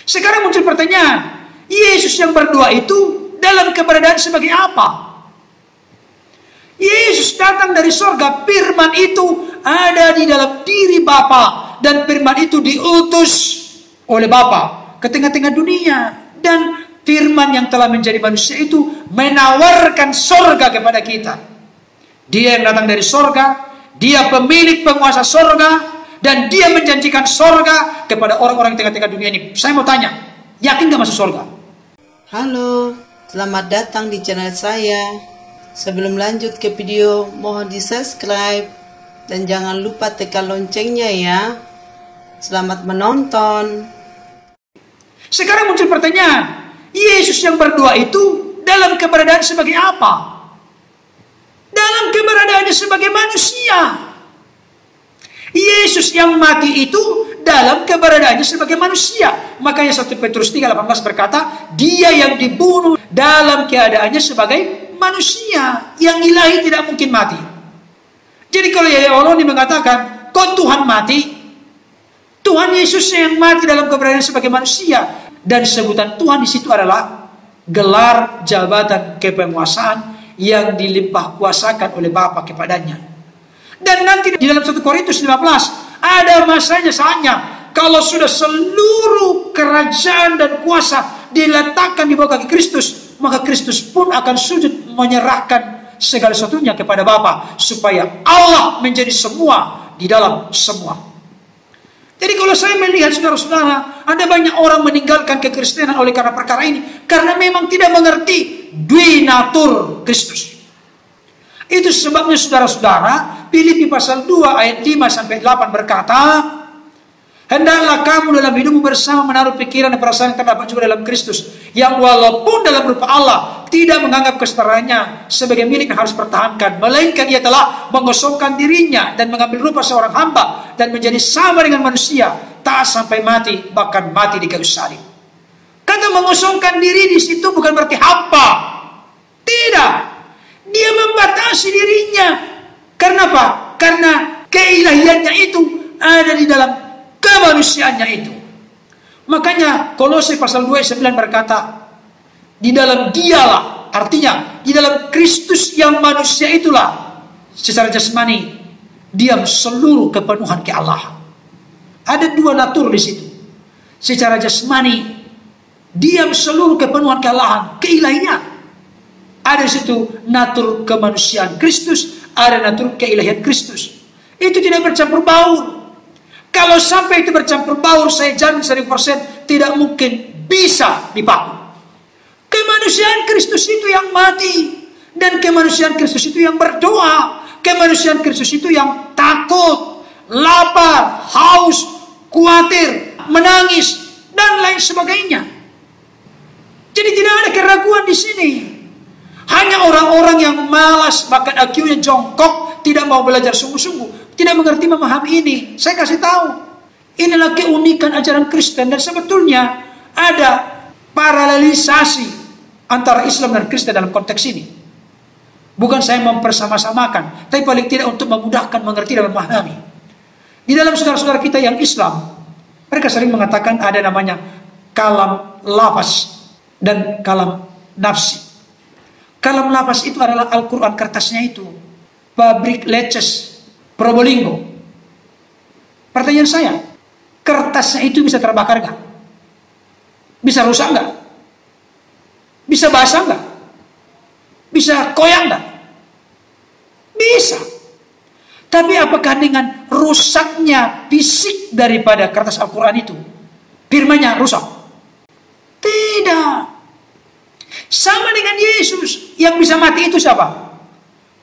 Sekarang muncul pertanyaan, Yesus yang berdua itu dalam keberadaan sebagai apa? Yesus datang dari sorga, firman itu ada di dalam diri Bapa, dan firman itu diutus oleh Bapa ke tengah-tengah dunia, dan firman yang telah menjadi manusia itu menawarkan sorga kepada kita. Dia yang datang dari sorga, dia pemilik penguasa sorga, dan dia menjanjikan sorga kepada orang-orang di tengah-tengah dunia ini. Saya mau tanya, yakin gak masuk sorga? Halo, selamat datang di channel saya. Sebelum lanjut ke video, mohon di subscribe dan jangan lupa tekan loncengnya ya. Selamat menonton. Sekarang muncul pertanyaan, Yesus yang berdua itu dalam keberadaan sebagai apa? Dalam keberadaannya sebagai manusia. Yesus yang mati itu dalam keberadaannya sebagai manusia. Makanya 1 Petrus 3:18 berkata, dia yang dibunuh dalam keadaannya sebagai manusia. Yang ilahi tidak mungkin mati. Jadi kalau Yahya Oloni mengatakan, kok Tuhan mati? Tuhan Yesus yang mati dalam keberadaannya sebagai manusia. Dan sebutan Tuhan di situ adalah gelar jabatan kepenguasaan yang dilimpah kuasakan oleh Bapa kepadanya. Dan nanti di dalam 1 Korintus 15 ada masanya, saatnya kalau sudah seluruh kerajaan dan kuasa diletakkan di bawah kaki Kristus, maka Kristus pun akan sujud menyerahkan segala sesuatunya kepada Bapa, supaya Allah menjadi semua di dalam semua. Jadi kalau saya melihat saudara-saudara, ada banyak orang meninggalkan kekristenan oleh karena perkara ini, karena memang tidak mengerti duinatur Kristus. Itu sebabnya saudara-saudara, Filipi pasal 2 ayat 5-8 berkata, hendaklah kamu dalam hidupmu bersama menaruh pikiran dan perasaan yang terdapat juga dalam Kristus, yang walaupun dalam rupa Allah tidak menganggap kesetaraannya sebagai milik yang harus pertahankan, melainkan ia telah mengosongkan dirinya dan mengambil rupa seorang hamba dan menjadi sama dengan manusia, taat sampai mati, bahkan mati di kayu salib. Kata mengosongkan diri di situ bukan berarti hampa. Tidak. Dia membatasi dirinya. Karena apa? Karena keilahiannya itu ada di dalam kemanusiaannya itu. Makanya Kolose pasal 2 ayat 9 berkata, di dalam dialah, artinya di dalam Kristus yang manusia itulah secara jasmani diam seluruh kepenuhan keallahan. Ada dua natur di situ. Secara jasmani diam seluruh kepenuhan keallahan, keilahian. Ada di situ natur kemanusiaan Kristus, ada natur keilahian Kristus. Itu tidak bercampur baur. Kalau sampai itu bercampur baur, saya jamin 100% tidak mungkin bisa dipaku. Kemanusiaan Kristus itu yang mati, dan kemanusiaan Kristus itu yang berdoa, kemanusiaan Kristus itu yang takut, lapar, haus, khawatir, menangis, dan lain sebagainya. Jadi tidak ada keraguan di sini. Hanya orang-orang yang malas, bahkan IQ-nya jongkok, tidak mau belajar sungguh-sungguh, tidak mengerti memahami ini. Saya kasih tahu, inilah keunikan ajaran Kristen, dan sebetulnya ada paralelisasi antara Islam dan Kristen dalam konteks ini. Bukan saya mempersama-samakan, tapi paling tidak untuk memudahkan mengerti dan memahami. Di dalam saudara-saudara kita yang Islam, mereka sering mengatakan ada namanya kalam lafaz dan kalam nafsi. Kalam lafaz itu adalah Al-Quran kertasnya itu, pabrik leces, Probolinggo. Pertanyaan saya, kertasnya itu bisa terbakar nggak? Bisa rusak nggak? Bisa basah nggak? Bisa koyak nggak? Bisa. Tapi apakah dengan rusaknya fisik daripada kertas Al-Quran itu, firmannya rusak? Tidak. Sama dengan Yesus, yang bisa mati itu siapa?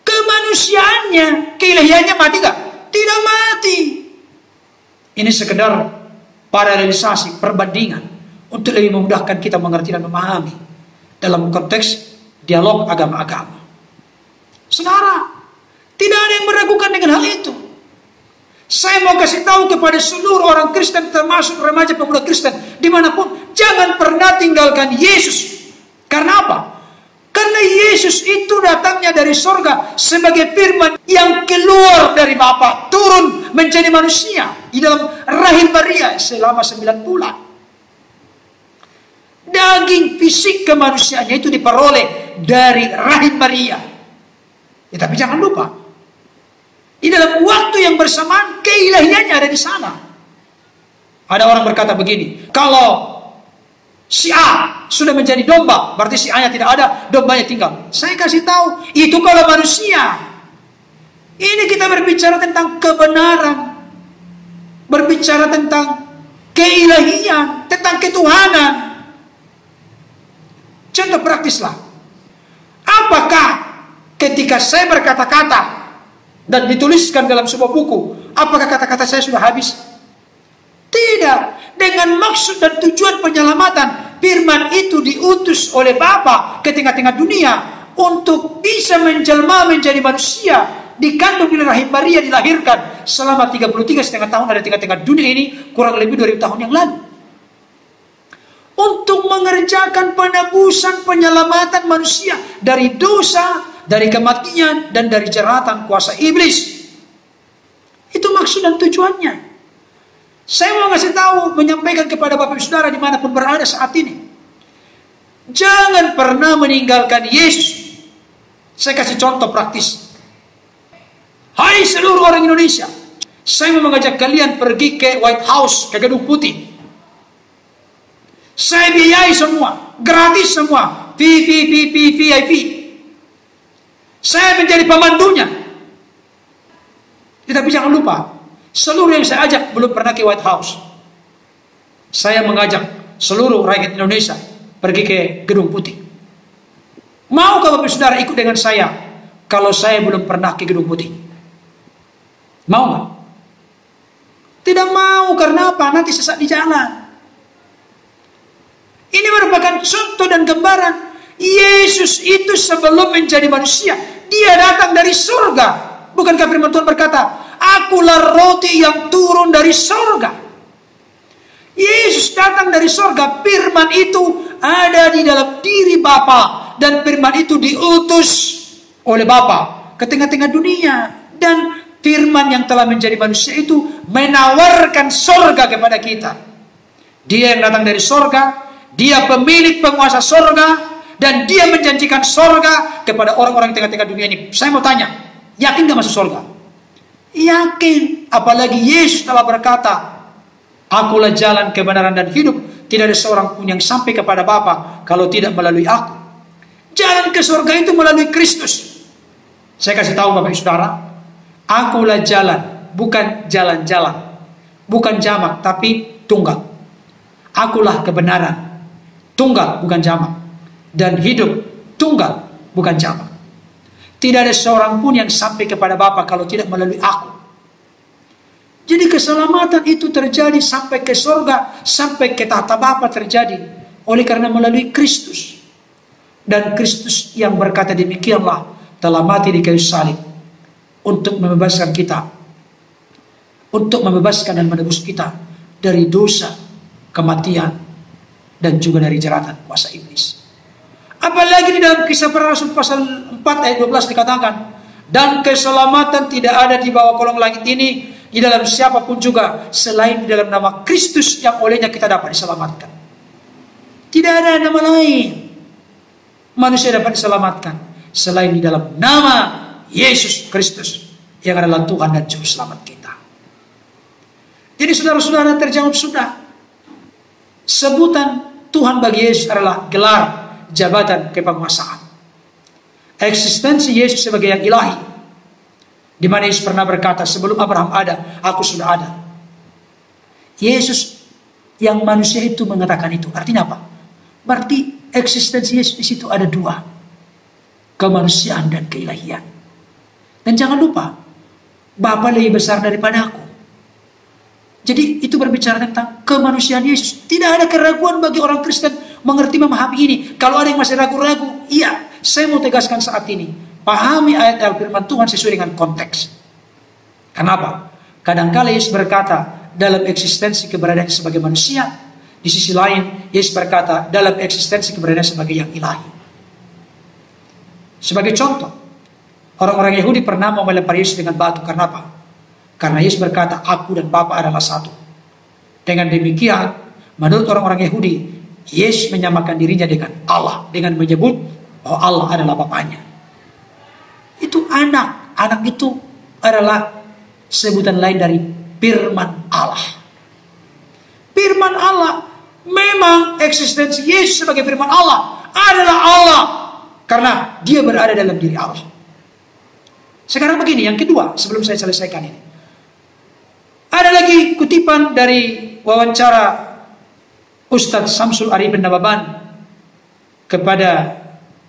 Kemanusiaannya, keilahiannya mati nggak? Tidak mati. Ini sekedar paralelisasi, perbandingan, untuk lebih memudahkan kita mengerti dan memahami dalam konteks dialog agama-agama. Saudara, tidak ada yang meragukan dengan hal itu. Saya mau kasih tahu kepada seluruh orang Kristen, termasuk remaja pemuda Kristen dimanapun, jangan pernah tinggalkan Yesus. Karena apa? Karena Yesus itu datangnya dari sorga sebagai firman yang keluar dari Bapa, turun menjadi manusia di dalam rahim Maria selama 9 bulan. fisik kemanusiaannya itu diperoleh dari rahim Maria. Ya, tapi jangan lupa, di dalam waktu yang bersamaan keilahiannya ada di sana. Ada orang berkata begini, kalau si A sudah menjadi domba, berarti si A nya tidak ada, dombanya tinggal. Saya kasih tahu, itu kalau manusia. Ini kita berbicara tentang kebenaran, berbicara tentang keilahian, tentang ketuhanan. Contoh praktislah. Apakah ketika saya berkata-kata dan dituliskan dalam sebuah buku, apakah kata-kata saya sudah habis? Tidak. Dengan maksud dan tujuan penyelamatan, firman itu diutus oleh Bapa ke tengah-tengah dunia untuk bisa menjelma menjadi manusia, dikandung di rahim Maria, dilahirkan selama 33,5 tahun ada di tengah-tengah dunia ini, kurang lebih 2000 tahun yang lalu, untuk mengerjakan penebusan penyelamatan manusia dari dosa, dari kematian, dan dari jeratan kuasa iblis. Itu maksud dan tujuannya. Saya mau ngasih tahu, menyampaikan kepada Bapak Ibu Saudara dimanapun berada saat ini, jangan pernah meninggalkan Yesus. Saya kasih contoh praktis. Hai seluruh orang Indonesia, saya mau mengajak kalian pergi ke White House, ke Gedung Putih. Saya biayai semua, gratis semua, VIP. Saya menjadi pemandunya. Tetapi jangan lupa, seluruh yang saya ajak belum pernah ke White House. Saya mengajak seluruh rakyat Indonesia pergi ke Gedung Putih. Mau Bapak Ibu Saudara ikut dengan saya kalau saya belum pernah ke Gedung Putih? Mau nggak? Tidak mau, karena apa? Nanti sesat di jalan. Ini merupakan contoh dan gambaran. Yesus itu sebelum menjadi manusia, dia datang dari surga. Bukankah firman Tuhan berkata, akulah roti yang turun dari surga. Yesus datang dari surga. Firman itu ada di dalam diri Bapa, dan firman itu diutus oleh Bapa ke tengah-tengah dunia. Dan firman yang telah menjadi manusia itu menawarkan surga kepada kita. Dia yang datang dari surga, dia pemilik penguasa surga, dan dia menjanjikan surga kepada orang-orang tengah-tengah dunia ini. Saya mau tanya, yakin gak masuk surga? Yakin. Apalagi Yesus telah berkata, akulah jalan, kebenaran, dan hidup. Tidak ada seorang pun yang sampai kepada Bapa kalau tidak melalui aku. Jalan ke surga itu melalui Kristus. Saya kasih tahu Bapak Ibu Saudara, akulah jalan, bukan jalan-jalan, bukan jamak, tapi tunggal. Akulah kebenaran, tunggal bukan jamak, dan hidup, tunggal bukan jamak. Tidak ada seorang pun yang sampai kepada Bapa kalau tidak melalui aku. Jadi keselamatan itu terjadi sampai ke surga, sampai ke tahta Bapa terjadi oleh karena melalui Kristus. Dan Kristus yang berkata demikianlah telah mati di kayu salib untuk membebaskan kita, untuk membebaskan dan menebus kita dari dosa, kematian, dan juga dari jeratan kuasa iblis. Apalagi di dalam Kisah Para Rasul pasal 4 ayat 12 dikatakan, dan keselamatan tidak ada di bawah kolong langit ini di dalam siapapun juga selain di dalam nama Kristus yang olehnya kita dapat diselamatkan. Tidak ada nama lain manusia dapat diselamatkan selain di dalam nama Yesus Kristus yang adalah Tuhan dan Juru Selamat kita. Jadi saudara-saudara, terjawab sudah. Sebutan Tuhan bagi Yesus adalah gelar jabatan kepenguasaan. Eksistensi Yesus sebagai yang ilahi, di mana Yesus pernah berkata, sebelum Abraham ada, aku sudah ada. Yesus yang manusia itu mengatakan itu. Artinya apa? Berarti eksistensi Yesus di situ ada dua, kemanusiaan dan keilahian. Dan jangan lupa, Bapa lebih besar daripada aku. Jadi itu berbicara tentang kemanusiaan Yesus. Tidak ada keraguan bagi orang Kristen mengerti, memahami ini. Kalau ada yang masih ragu-ragu, iya, saya mau tegaskan saat ini, pahami ayat firman Tuhan sesuai dengan konteks. Kenapa? Kadang-kala Yesus berkata dalam eksistensi keberadaan sebagai manusia, di sisi lain Yesus berkata dalam eksistensi keberadaan sebagai yang ilahi. Sebagai contoh, orang-orang Yahudi pernah mau melempar Yesus dengan batu. Karena apa? Karena Yesus berkata, aku dan Bapa adalah satu. Dengan demikian, menurut orang-orang Yahudi, Yesus menyamakan dirinya dengan Allah dengan menyebut bahwa Allah adalah Bapaknya. Itu anak. Anak itu adalah sebutan lain dari firman Allah. Firman Allah, memang eksistensi Yesus sebagai firman Allah adalah Allah karena dia berada dalam diri Allah. Sekarang begini, yang kedua sebelum saya selesaikan ini. Ada lagi kutipan dari wawancara Ustadz Samsul Arifin Nababan kepada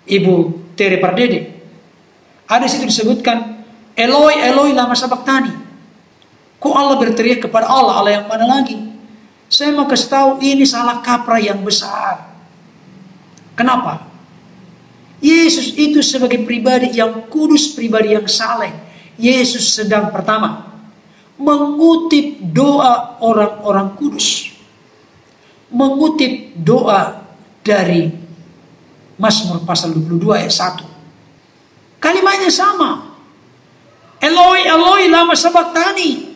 Ibu Tere Pardede. Ada situ disebutkan, Eloi, Eloi lama sabachthani. Kok Allah berteriak kepada Allah, Allah yang mana lagi? Saya mau kasih tahu ini salah kaprah yang besar. Kenapa? Yesus itu sebagai pribadi yang kudus, pribadi yang saleh. Yesus sedang pertama mengutip doa orang-orang kudus. Mengutip doa dari Mazmur pasal 22 ayat 1. Kalimatnya sama. Eloi, Eloi lama sabachthani.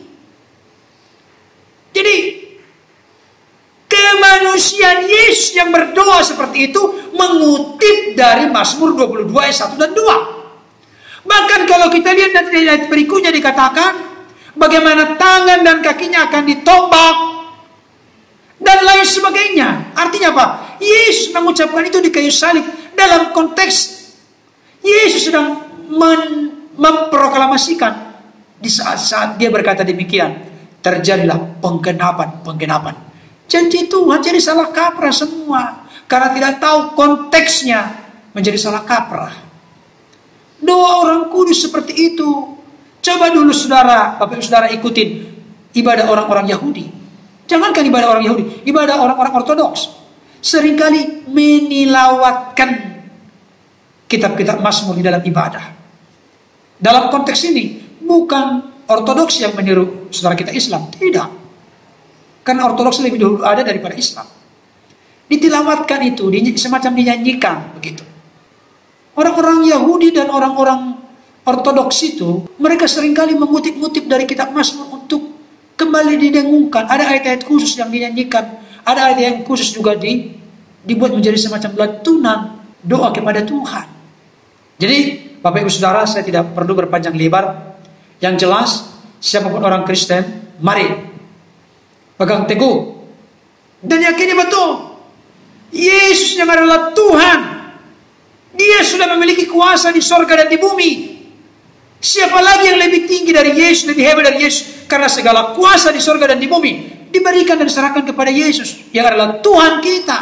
Jadi kemanusiaan Yesus yang berdoa seperti itu mengutip dari Mazmur 22 ayat 1 dan 2. Bahkan kalau kita lihat dari ayat berikutnya dikatakan bagaimana tangan dan kakinya akan ditombak dan lain sebagainya. Artinya apa? Yesus mengucapkan itu di kayu salib dalam konteks Yesus sedang memproklamasikan di saat-saat dia berkata demikian, terjadilah penggenapan. Janji Tuhan jadi salah kaprah semua karena tidak tahu konteksnya, menjadi salah kaprah. Doa orang kudus seperti itu. Coba dulu saudara, Bapak Ibu Saudara ikutin ibadah orang-orang Yahudi. Jangankan ibadah orang Yahudi, ibadah orang-orang Ortodoks. Seringkali menilawatkan kitab-kitab Mazmur di dalam ibadah. Dalam konteks ini, bukan Ortodoks yang meniru saudara kita Islam. Tidak. Karena Ortodoks lebih dahulu ada daripada Islam. Ditilawatkan itu, semacam dinyanyikan. Begitu. Orang-orang Yahudi dan orang-orang Ortodoks itu, mereka seringkali mengutip-ngutip dari kitab Mazmur untuk kembali didengungkan. Ada ayat-ayat khusus yang dinyanyikan. Ada ayat yang khusus juga dibuat menjadi semacam lantunan doa kepada Tuhan. Jadi, Bapak Ibu Saudara, saya tidak perlu berpanjang lebar. Yang jelas, siapapun orang Kristen, mari pegang teguh dan yakini betul Yesus yang adalah Tuhan. Dia sudah memiliki kuasa di sorga dan di bumi. Siapa lagi yang lebih tinggi dari Yesus, lebih hebat dari Yesus? Karena segala kuasa di sorga dan di bumi diberikan dan diserahkan kepada Yesus yang adalah Tuhan kita.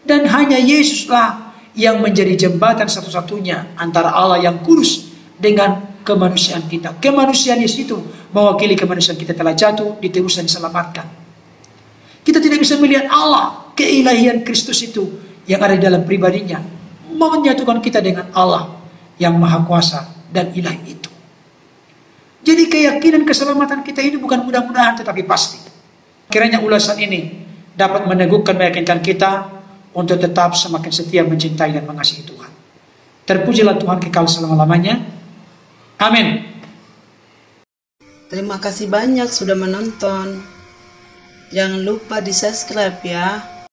Dan hanya Yesuslah yang menjadi jembatan satu-satunya antara Allah yang kudus dengan kemanusiaan kita. Kemanusiaan Yesus itu mewakili kemanusiaan kita telah jatuh, ditebus dan diselamatkan. Kita tidak bisa melihat Allah, keilahian Kristus itu yang ada di dalam pribadinya, menyatukan kita dengan Allah yang maha kuasa dan ilahi itu. Jadi keyakinan keselamatan kita ini bukan mudah-mudahan tetapi pasti. Kiranya ulasan ini dapat meneguhkan, meyakinkan kita untuk tetap semakin setia mencintai dan mengasihi Tuhan. Terpujilah Tuhan kekal selama-lamanya. Amin. Terima kasih banyak sudah menonton. Jangan lupa di subscribe ya.